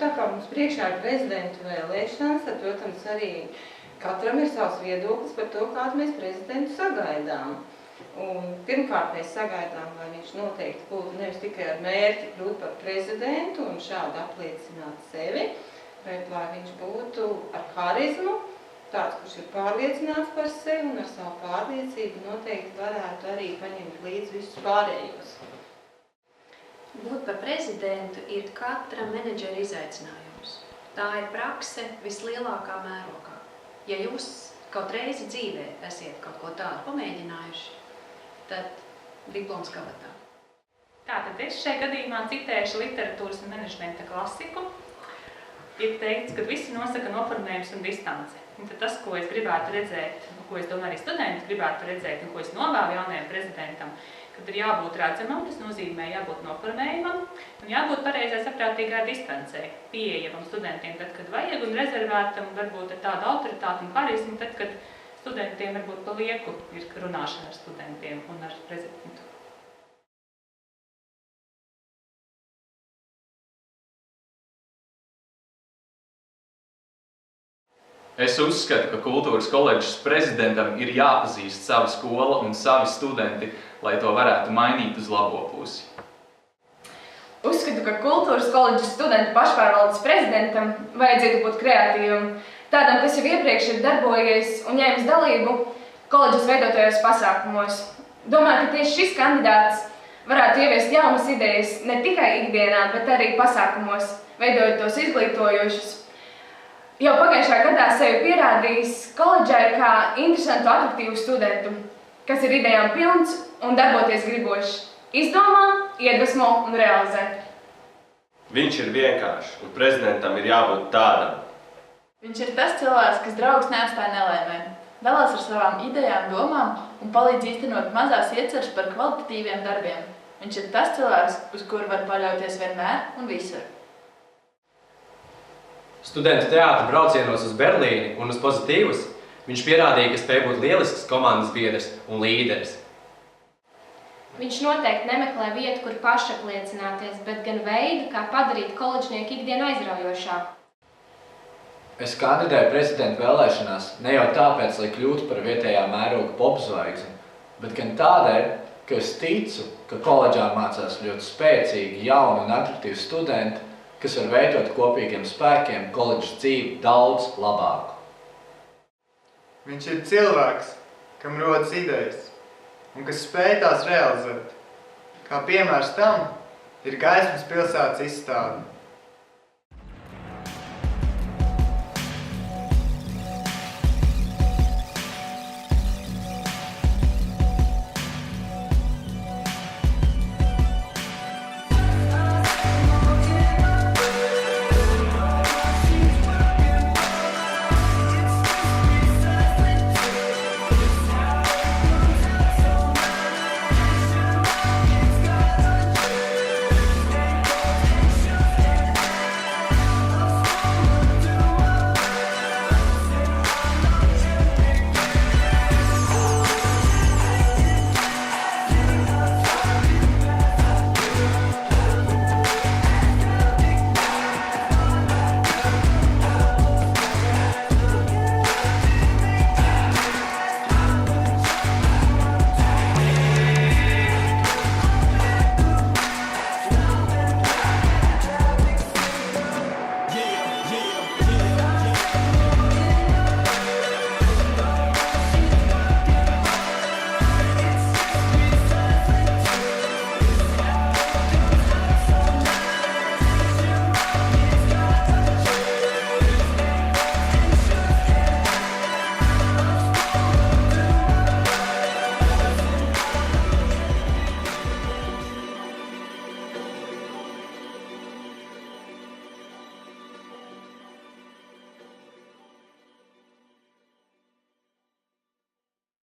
tā kā mums priekšā ir prezidentu vēlēšanas, tad, protams, arī katram ir savs viedoklis par to, kādu mēs prezidentu sagaidām. Un pirmkārt mēs sagaidām, lai viņš noteikti būtu nevis tikai ar mērķi kļūt par prezidentu un šādi apliecināt sevi, bet lai viņš būtu ar harizmu, tāds, kurš ir pārliecināts par sevi un ar savu pārliecību noteikti varētu arī paņemt līdz visus pārējos. Būt par prezidentu ir katra menedžera izaicinājums. Tā ir prakse vislielākā mērogā. Ja jūs kaut reizi dzīvē esiet kaut ko tādu pamēģinājuši, tad diploms kabatā. Tātad es šajā gadījumā citēšu literatūras un menedžmenta klasiku. Ir teikts, ka visi nosaka noformējums un distanci. Un tad tas, ko es gribētu redzēt, ko es domāju arī studenti gribētu redzēt un ko es novēlu jaunajam prezidentam, kad ir jābūt redzamam, tas nozīmē jābūt noformējumam un jābūt pareizai saprātīgai distancei, pieejamam studentiem tad, kad vajag, un rezervētam varbūt ar tādu autoritāti un harismu, tad, kad studentiem varbūt pa lieku ir runāšana ar studentiem un ar prezidentu. Es uzskatu, ka kultūras koledžas prezidentam ir jāpazīst sava skola un savi studenti, lai to varētu mainīt uz labo pusi. Uzskatu, ka kultūras koledžas studentu pašpārvaldes prezidentam vajadzētu būt kreatīvam, tādam, kas jau iepriekš ir darbojies un ņēmis dalību koledžas veidotajos pasākumos. Domāju, ka tieši šis kandidāts varētu ieviest jaunas idejas ne tikai ikdienā, bet arī pasākumos, veidojot tos izglītojošus. Jau pagājušā gadā sevi pierādījis koledžā ir kā interesantu, atraktīvu studentu, kas ir idejām pilns un darboties gribošs. Izdomā, iedvesmo un realizē. Viņš ir vienkāršs, un prezidentam ir jābūt tādam. Viņš ir tas cilvēks, kas draugus neatstāja nelaimē, dalās ar savām idejām, domām un palīdz īstenot mazās ieceres par kvalitatīviem darbiem. Viņš ir tas cilvēks, uz kuru var paļauties vienmēr un visur. Studentu teātra braucienos uz Berlīni un uz Pozitīvus viņš pierādīja, ka spēj būt lielisks komandas biedrs un līderis. Viņš noteikti nemeklē vietu, kur pašapliecināties, bet gan veidu, kā padarīt koledžnieku ikdienu aizraujošāku. Es kandidēju prezidenta vēlēšanās ne jau tāpēc, lai kļūtu par vietējā mēroga popzvaigzni, bet gan tādēļ, ka es ticu, ka koledžā mācās ļoti spēcīgi, jauni un atraktīvi studenti, kas var veidot kopīgiem spēkiem koledžas dzīvi daudz labāku. Viņš ir cilvēks, kam rodas idejas un kas spēj tās realizēt. Kā piemērs tam ir Gaismas pilsētas izstāde.